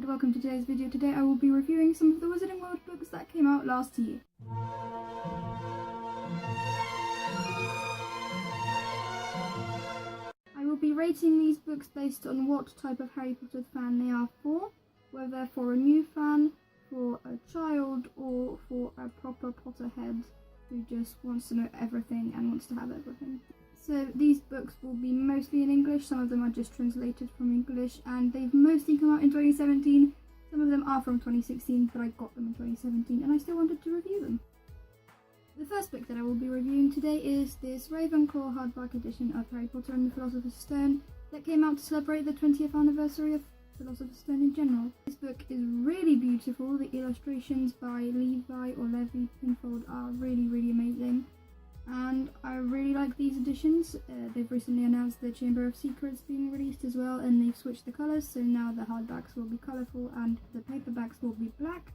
welcome to today's video. Today I will be reviewing some of the Wizarding World books that came out last year. I will be rating these books based on what type of Harry Potter fan they are for, whether for a new fan, for a child, or for a proper Potterhead who just wants to know everything and wants to have everything. So these books will be mostly in English, some of them are just translated from English, and they've mostly come out in 2017. Some of them are from 2016, but I got them in 2017 and I still wanted to review them. The first book that I will be reviewing today is this Ravenclaw hardback edition of Harry Potter and the Philosopher's Stone that came out to celebrate the 20th anniversary of Philosopher's Stone in general. This book is really beautiful. The illustrations by Levi Pinfold are really amazing. And I really like these editions. They've recently announced the Chamber of Secrets being released as well, and they've switched the colours, so now the hardbacks will be colourful and the paperbacks will be black,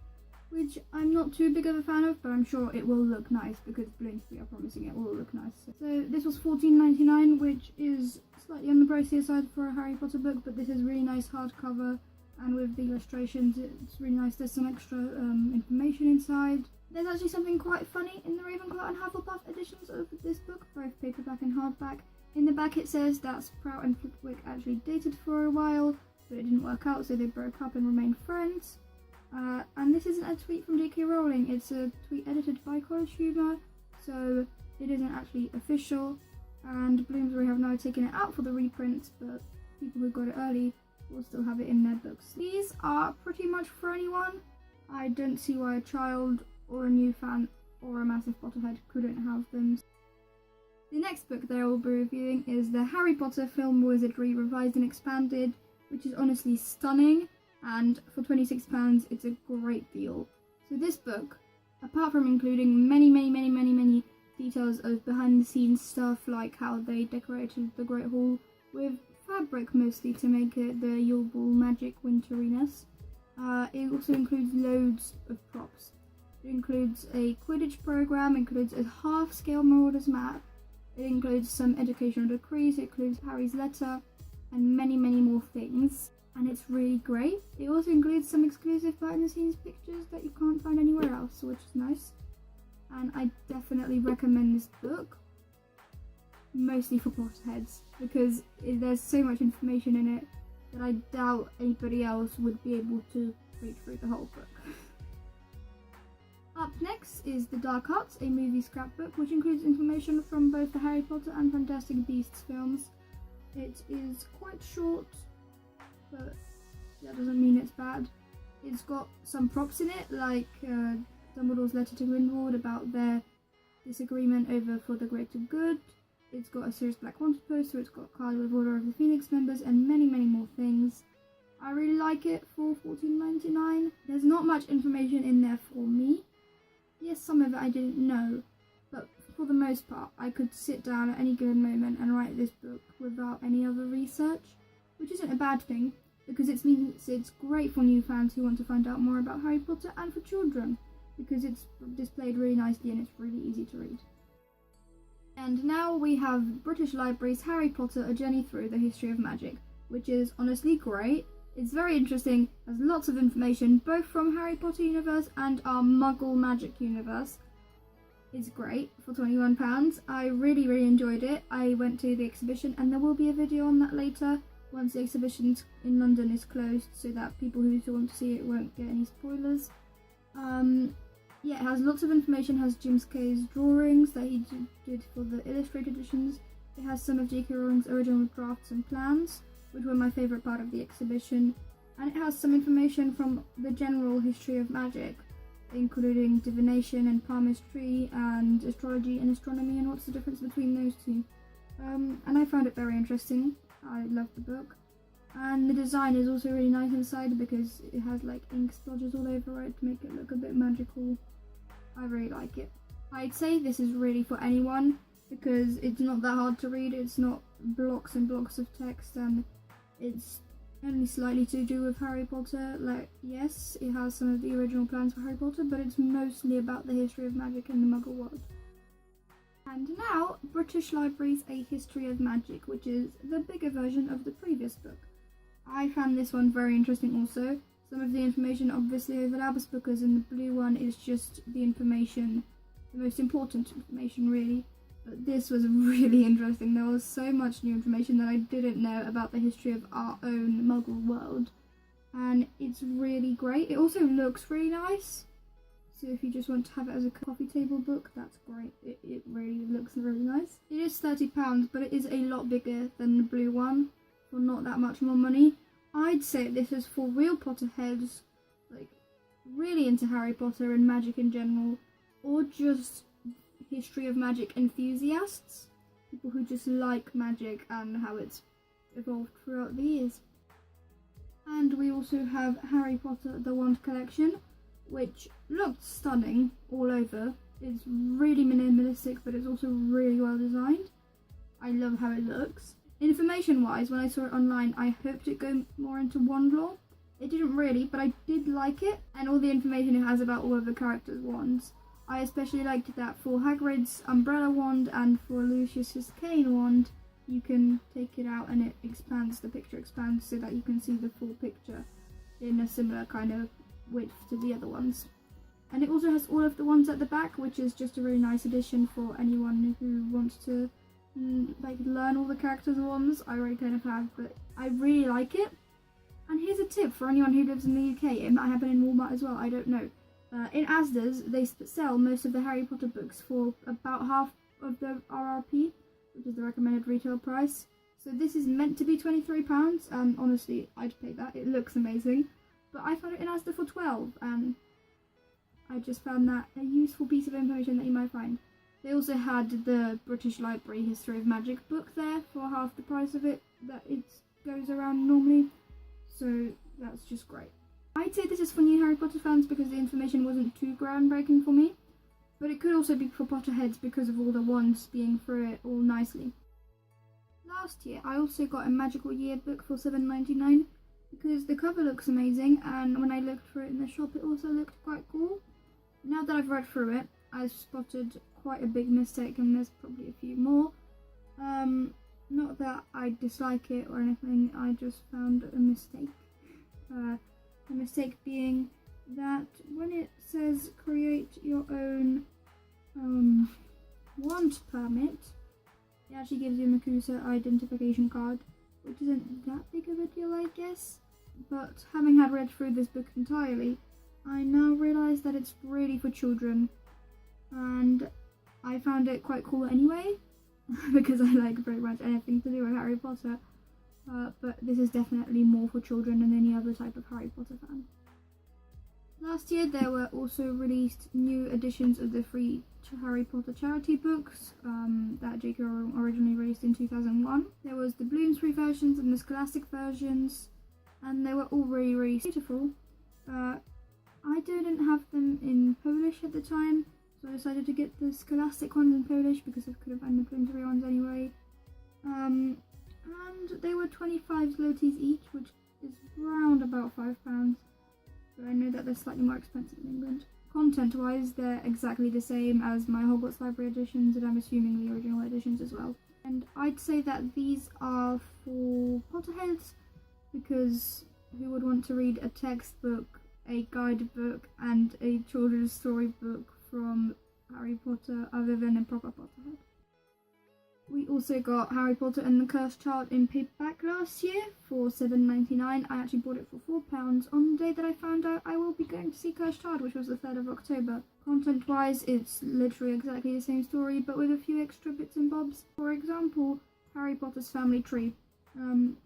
which I'm not too big of a fan of, but I'm sure it will look nice because Bloomsbury are promising it will look nice. So this was $14.99, which is slightly on the pricier side for a Harry Potter book, but this is really nice hardcover, and with the illustrations it's really nice. There's some extra information inside. There's actually something quite funny in the Ravenclaw and Hufflepuff editions of this book, both paperback and hardback. In the back it says that Sprout and Flitwick actually dated for a while, but it didn't work out, so they broke up and remained friends. And this isn't a tweet from J.K. Rowling, it's a tweet edited by College Humor, so it isn't actually official, and Bloomsbury have now taken it out for the reprints, but people who got it early will still have it in their books. These are pretty much for anyone. I don't see why a child or a new fan or a massive Potterhead couldn't have them. The next book that I will be reviewing is the Harry Potter Film Wizardry Revised and Expanded, which is honestly stunning, and for £26 it's a great deal. So this book, apart from including many details of behind the scenes stuff, like how they decorated the Great Hall with fabric mostly to make it the Yearbook magic winteriness, it also includes loads of props. It includes a Quidditch program, includes a half-scale Marauders map, it includes some educational decrees, it includes Harry's letter, and many more things. And it's really great. It also includes some exclusive behind-the-scenes pictures that you can't find anywhere else, which is nice. And I definitely recommend this book, mostly for Potterheads, because there's so much information in it that I doubt anybody else would be able to read through the whole book. Up next is The Dark Arts, a movie scrapbook, which includes information from both the Harry Potter and Fantastic Beasts films. It is quite short, but that doesn't mean it's bad. It's got some props in it, like Dumbledore's letter to Grindelwald about their disagreement over for the greater good. It's got a Sirius Black Wanted poster, it's got a card with Order of the Phoenix members, and many more things. I really like it for $14.99. There's not much information in there for me. Yes, some of it I didn't know, but for the most part, I could sit down at any given moment and write this book without any other research, which isn't a bad thing, because it means it's great for new fans who want to find out more about Harry Potter, and for children, because it's displayed really nicely and it's really easy to read. And now we have British Library's Harry Potter, A Journey Through the History of Magic, which is honestly great. It's very interesting, has lots of information, both from Harry Potter universe and our Muggle magic universe. It's great for £21. I really enjoyed it. I went to the exhibition, and there will be a video on that later once the exhibition in London is closed, so that people who want to see it won't get any spoilers. Yeah, it has lots of information. It has Jim Kay's drawings that he did for the illustrated editions. It has some of J.K. Rowling's original drafts and plans, which were my favourite part of the exhibition. And it has some information from the general history of magic, including divination and palmistry and astrology and astronomy, and what's the difference between those two. And I found it very interesting. I loved the book. And the design is also really nice inside because it has like ink splodges all over it to make it look a bit magical. I really like it. I'd say this is really for anyone because it's not that hard to read. It's not blocks and blocks of text, and it's only slightly to do with Harry Potter. Like, yes, it has some of the original plans for Harry Potter, but it's mostly about the history of magic in the Muggle world. And now, British Library's A History of Magic, which is the bigger version of the previous book. I found this one very interesting also. Some of the information obviously overlaps because in the blue one it's just the information, the most important information really. But this was really interesting. There was so much new information that I didn't know about the history of our own Muggle world. And it's really great. It also looks really nice. So if you just want to have it as a coffee table book, that's great. It really looks really nice. It is £30, but it is a lot bigger than the blue one for not that much more money. I'd say this is for real Potterheads, like really into Harry Potter and magic in general, or just history of magic enthusiasts, people who just like magic and how it's evolved throughout the years. And we also have Harry Potter The Wand Collection, which looked stunning all over. It's really minimalistic, but it's also really well designed. I love how it looks. Information wise, when I saw it online, I hoped it'd go more into wand lore. It didn't really, but I did like it, and all the information it has about all of the characters' wands. I especially liked that for Hagrid's umbrella wand and for Lucius's cane wand, you can take it out and it expands, the picture expands so that you can see the full picture in a similar kind of width to the other ones. And it also has all of the ones at the back, which is just a really nice addition for anyone who wants to like learn all the characters' wands. I already kind of have, but I really like it. And here's a tip for anyone who lives in the UK. It might happen in Walmart as well, I don't know. In Asda's, they sell most of the Harry Potter books for about half of the RRP, which is the recommended retail price. So this is meant to be £23, and honestly, I'd pay that. It looks amazing. But I found it in Asda for £12, and I just found that a useful piece of information that you might find. They also had the British Library History of Magic book there for half the price of it that it goes around normally. So that's just great. I'd say this is for new Harry Potter fans because the information wasn't too groundbreaking for me, but it could also be for Potterheads because of all the wands being through it all nicely. Last year I also got a magical yearbook for $7.99 because the cover looks amazing, and when I looked for it in the shop it also looked quite cool. Now that I've read through it, I've spotted quite a big mistake, and there's probably a few more. Not that I dislike it or anything, I just found a mistake. The mistake being that when it says create your own wand permit, it actually gives you a Makusa identification card, which isn't that big of a deal, I guess. But having had read through this book entirely, I now realise that it's really for children, and I found it quite cool anyway, because I like pretty much anything to do with Harry Potter. But this is definitely more for children than any other type of Harry Potter fan. Last year there were also released new editions of the free Harry Potter charity books that J.K. Rowling originally released in 2001. There was the Bloomsbury versions and the Scholastic versions, and they were all really, really beautiful. I didn't have them in Polish at the time, so I decided to get the Scholastic ones in Polish because I couldn't find the Bloomsbury ones anyway. And they were 25 zlotys each, which is round about £5, but I know that they're slightly more expensive in England. Content-wise, they're exactly the same as my Hogwarts Library editions, and I'm assuming the original editions as well. And I'd say that these are for Potterheads, because who would want to read a textbook, a guidebook, and a children's storybook from Harry Potter other than a proper Potterhead? We also got Harry Potter and the Cursed Child in paperback last year for $7.99. I actually bought it for £4. On the day that I found out I will be going to see Cursed Child, which was the 3rd of October. Content-wise, it's literally exactly the same story, but with a few extra bits and bobs. For example, Harry Potter's family tree,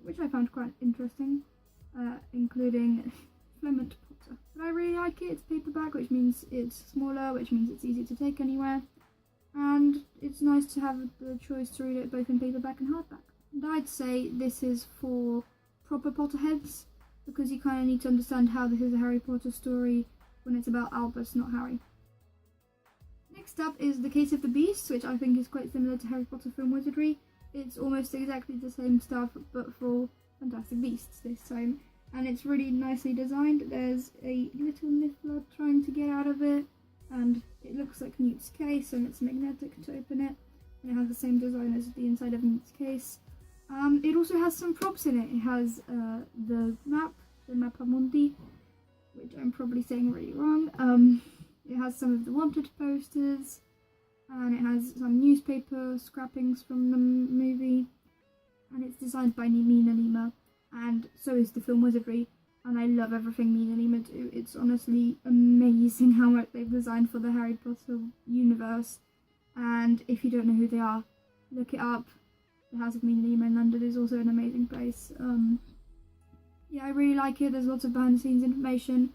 which I found quite interesting, including Clement Potter. But I really like it. It's paperback, which means it's smaller, which means it's easy to take anywhere. And it's nice to have the choice to read it both in paperback and hardback. And I'd say this is for proper Potterheads, because you kind of need to understand how this is a Harry Potter story when it's about Albus, not Harry. Next up is The Case of the Beasts, which I think is quite similar to Harry Potter Film Wizardry. It's almost exactly the same stuff, but for Fantastic Beasts this time. And it's really nicely designed. There's a little niffler trying to get out of it, and it looks like Newt's case, and it's magnetic to open it, and it has the same design as the inside of Newt's case. It also has some props in it. It has the map, the Mappa Mundi, I'm probably saying really wrong. It has some of the wanted posters, and it has some newspaper scrappings from the movie, and it's designed by Mina Lima, and so is the film Wizardry, and I love everything Mina Lima do. It's honestly amazing how much they've designed for the Harry Potter universe, and if you don't know who they are, look it up. The House of Mina Lima in London is also an amazing place. Yeah, I really like it. There's lots of behind the scenes information.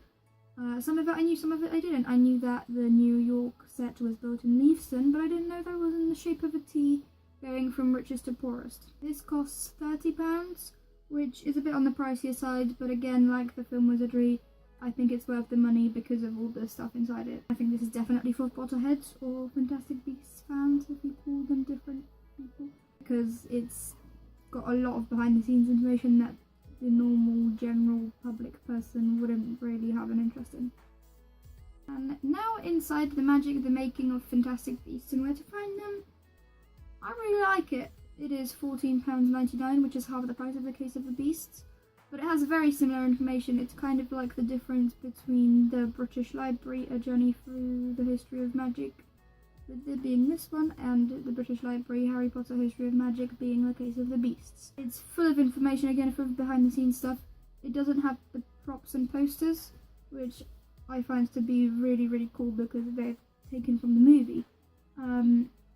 Some of it I knew, some of it I didn't. I knew that the New York set was built in Leavesden, but I didn't know that was in the shape of a T going from richest to poorest. This costs £30, which is a bit on the pricier side, but again, like the film Wizardry, I think it's worth the money because of all the stuff inside it. I think this is definitely for Potterheads or Fantastic Beasts fans, if you call them different people, because it's got a lot of behind the scenes information that the normal general public person wouldn't really have an interest in. And now inside the magic, the making of Fantastic Beasts and where to find them, I really like it. It is £14.99, which is half the price of the Case of the Beasts, but it has very similar information. It's kind of like the difference between the British Library, A Journey Through the History of Magic, with it being this one, and the British Library Harry Potter History of Magic being The Case of the Beasts. It's full of information, again, full of behind the scenes stuff. It doesn't have the props and posters, which I find to be really, really cool because they're taken from the movie.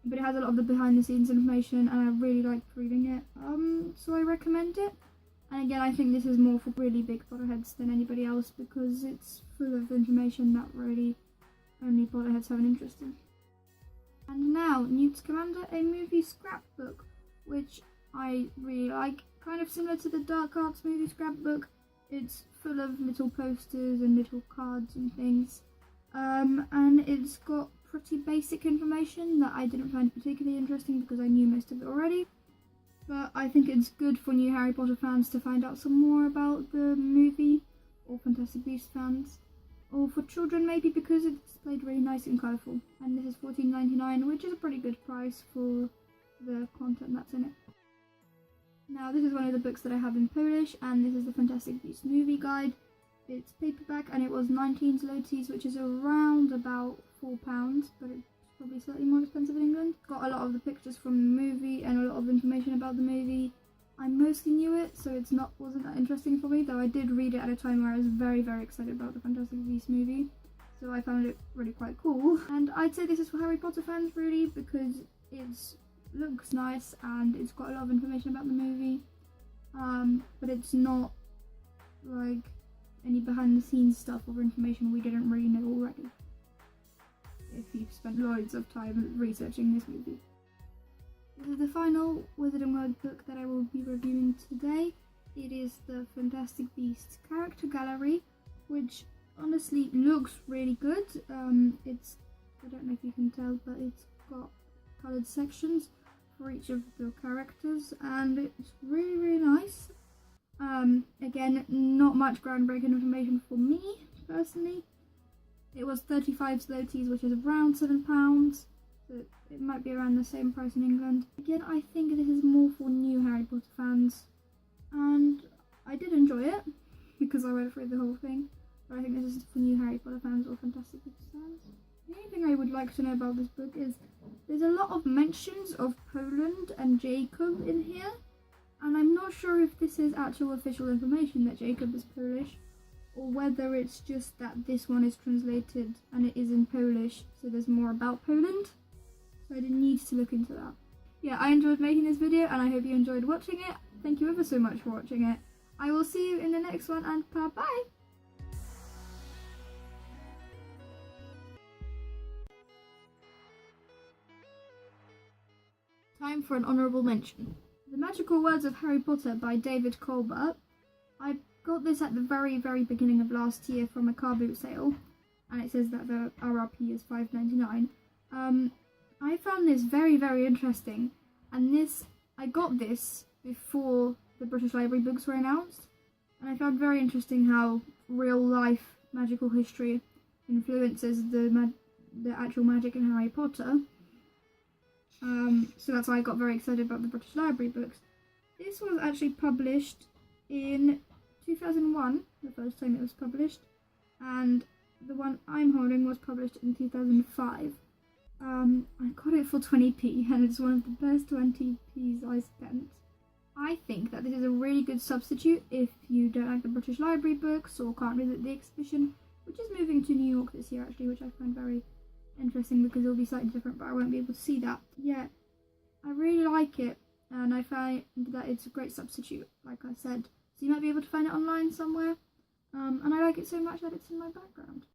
But it has a lot of the behind the scenes information, and I really liked reading it, so I recommend it. And again, I think this is more for really big Potterheads than anybody else because it's full of information that really only Potterheads have an interest in. And now, Newt Scamander, a movie scrapbook, which I really like. Kind of similar to the Dark Arts movie scrapbook. It's full of little posters and little cards and things. And it's got pretty basic information that I didn't find particularly interesting because I knew most of it already. But I think it's good for new Harry Potter fans to find out some more about the movie, or Fantastic Beasts fans. Or for children maybe because it's displayed really nice and colourful. And this is £14.99, which is a pretty good price for the content that's in it. Now this is one of the books that I have in Polish, and this is the Fantastic Beasts movie guide. It's paperback and it was 19 zlotys, which is around about £4, but it's probably slightly more expensive in England. Got a lot of the pictures from the movie and a lot of information about the movie. I mostly knew it, so wasn't that interesting for me, though I did read it at a time where I was very, very excited about the Fantastic Beasts movie, so I found it really quite cool. And I'd say this is for Harry Potter fans, really, because it looks nice and it's got a lot of information about the movie, but it's not like any behind the scenes stuff or information we didn't really know already, if you've spent loads of time researching this movie. This is the final Wizard and World book that I will be reviewing today. It is the Fantastic Beasts Character Gallery, which honestly looks really good. I don't know if you can tell, but it's got coloured sections for each of the characters, and it's really, really nice. Again, not much groundbreaking information for me, personally. It was 35 zlotys, which is around £7. So it might be around the same price in England. Again, I think this is more for new Harry Potter fans, and I did enjoy it because I went through the whole thing, but I think this is for new Harry Potter fans or Fantastic Beasts fans. The only thing I would like to know about this book is there's a lot of mentions of Poland and Jacob in here, and I'm not sure if this is actual official information that Jacob is Polish, or whether it's just that this one is translated and it is in Polish, so there's more about Poland. So I didn't need to look into that. Yeah, I enjoyed making this video and I hope you enjoyed watching it. Thank you ever so much for watching it. I will see you in the next one, and bye-bye! Time for an honourable mention. The Magical Words of Harry Potter by David Colbert. I got this at the very, very beginning of last year from a car boot sale, and it says that the RRP is £5.99. I found this very, very interesting, and I got this before the British Library books were announced, and I found very interesting how real life magical history influences the actual magic in Harry Potter. So that's why I got very excited about the British Library books. This was actually published in 2001, the first time it was published, and the one I'm holding was published in 2005. I got it for 20p, and it's one of the best 20p's I spent. I think that this is a really good substitute if you don't like the British Library books or can't visit the exhibition, which is moving to New York this year actually, which I find very interesting because it'll be slightly different, but I won't be able to see that. Yeah, I really like it, and I find that it's a great substitute, like I said. So you might be able to find it online somewhere, and I like it so much that it's in my background.